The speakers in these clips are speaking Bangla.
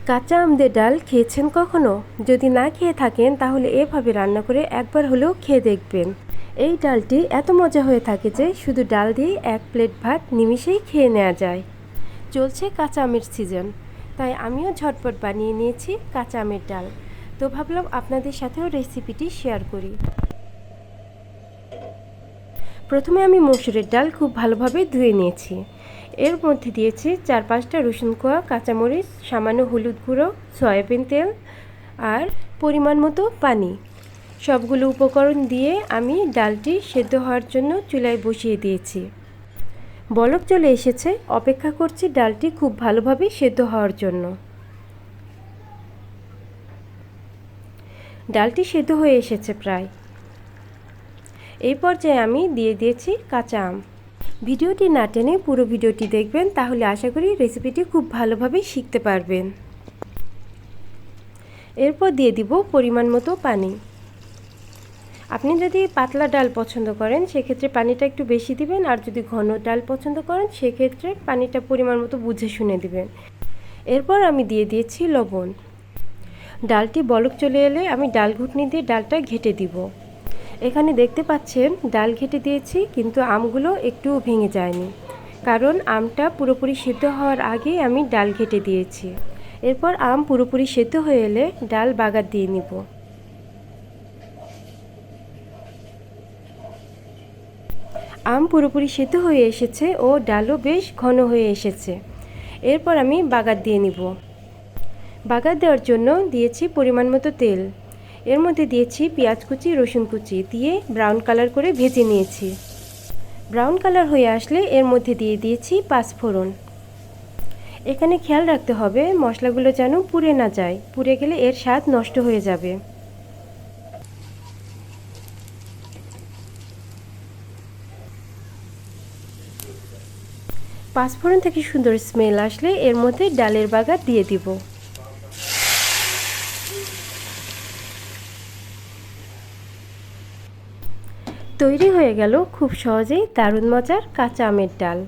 কাঁচা আম দিয়ে ডাল খেয়েছেন কখনো? যদি না খেয়ে থাকেন তাহলে এভাবে রান্না করে একবার হলেও খেয়ে দেখবেন। এই ডালটি এত মজা হয়ে থাকে যে শুধু ডাল দিয়ে এক প্লেট ভাত নিমিষেই খেয়ে নেওয়া যায়। চলছে কাঁচা আমের সিজন, তাই আমিও ঝটপট বানিয়ে নিয়েছি কাঁচা আমের ডাল। তো ভাবলাম আপনাদের সাথেও রেসিপিটি শেয়ার করি। প্রথমে আমি মসুরের ডাল খুব ভালোভাবে ধুয়ে নিয়েছি। এর মধ্যে দিয়েছি 4-5টা রসুন কোয়া, কাঁচামরিচ, সামান্য হলুদ গুঁড়ো, সয়াবিন তেল আর পরিমাণ মতো পানি। সবগুলো উপকরণ দিয়ে আমি ডালটি সেদ্ধ হওয়ার জন্য চুলায় বসিয়ে দিয়েছি। বলক চলে এসেছে, অপেক্ষা করছি ডালটি খুব ভালোভাবে সেদ্ধ হওয়ার জন্য। ডালটি সেদ্ধ হয়ে এসেছে প্রায়। এই পর্যায়ে আমি দিয়ে দিয়েছি কাঁচা আম। ভিডিওটি না টেনে পুরো ভিডিওটি দেখবেন, তাহলে আশা করি রেসিপিটি খুব ভালোভাবে শিখতে পারবেন। এরপর দিয়ে দিব পরিমাণ মতো পানি। আপনি যদি পাতলা ডাল পছন্দ করেন সেক্ষেত্রে পানিটা একটু বেশি দিবেন, আর যদি ঘন ডাল পছন্দ করেন সেক্ষেত্রে পানিটা পরিমাণ মতো বুঝে শুনে দিবেন। এরপর আমি দিয়ে দিয়েছি লবণ। ডালটি বলক চলে এলে আমি ডাল ঘুটনি দিয়ে ডালটা ঘেটে দিব। এখানে দেখতে পাচ্ছেন ডাল ঘেটে দিয়েছি, কিন্তু আমগুলো একটুও ভেঙে যায়নি, কারণ আমটা পুরোপুরি সেদ্ধ হওয়ার আগে আমি ডাল ঘেটে দিয়েছি। এরপর আম পুরোপুরি সেদ্ধ হয়ে এলে ডাল বাগার দিয়ে নিব। আম পুরোপুরি সেদ্ধ হয়ে এসেছে ও ডালও বেশ ঘন হয়ে এসেছে। এরপর আমি বাগার দিয়ে নিব। বাগার দেওয়ার জন্য দিয়েছি পরিমাণ মতো তেল। এর মধ্যে দিয়েছি পেঁয়াজ কুচি, রসুন কুচি দিয়ে ব্রাউন কালার করে ভেজে নিয়েছি। ব্রাউন কালার হয়ে আসলে এর মধ্যে দিয়ে দিয়েছি পাঁচফোড়ন। এখানে খেয়াল রাখতে হবে মশলাগুলো যেন পুড়ে না যায়, পুড়ে গেলে এর স্বাদ নষ্ট হয়ে যাবে। পাঁচফোড়ন থেকে সুন্দর স্মেল আসলে এর মধ্যে ডালের বাগার দিয়ে দিব। তৈরি হয়ে গেল খুব সহজেই দারুণ মজার কাঁচা আমের ডাল।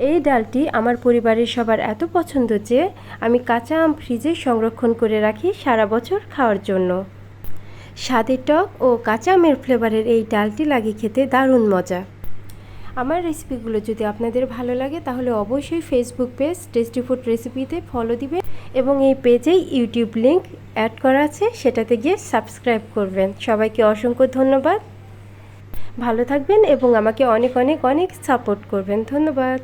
এই ডালটি আমার পরিবারের সবার এত পছন্দ যে আমি কাঁচা আম ফ্রিজে সংরক্ষণ করে রাখি সারা বছর খাওয়ার জন্য। স্বাদে টক ও কাঁচা আমের ফ্লেভারের এই ডালটি লাগে খেতে দারুণ মজা। আমার রেসিপিগুলো যদি আপনাদের ভালো লাগে তাহলে অবশ্যই ফেসবুক পেজ টেস্টি ফুড রেসিপিতে ফলো দিবেন, এবং এই পেজেই ইউটিউব লিংক অ্যাড করা আছে, সেটাতে গিয়ে সাবস্ক্রাইব করবেন। সবাইকে অসংখ্য ধন্যবাদ। ভালো থাকবেন এবং আমাকে অনেক অনেক অনেক সাপোর্ট করবেন। ধন্যবাদ।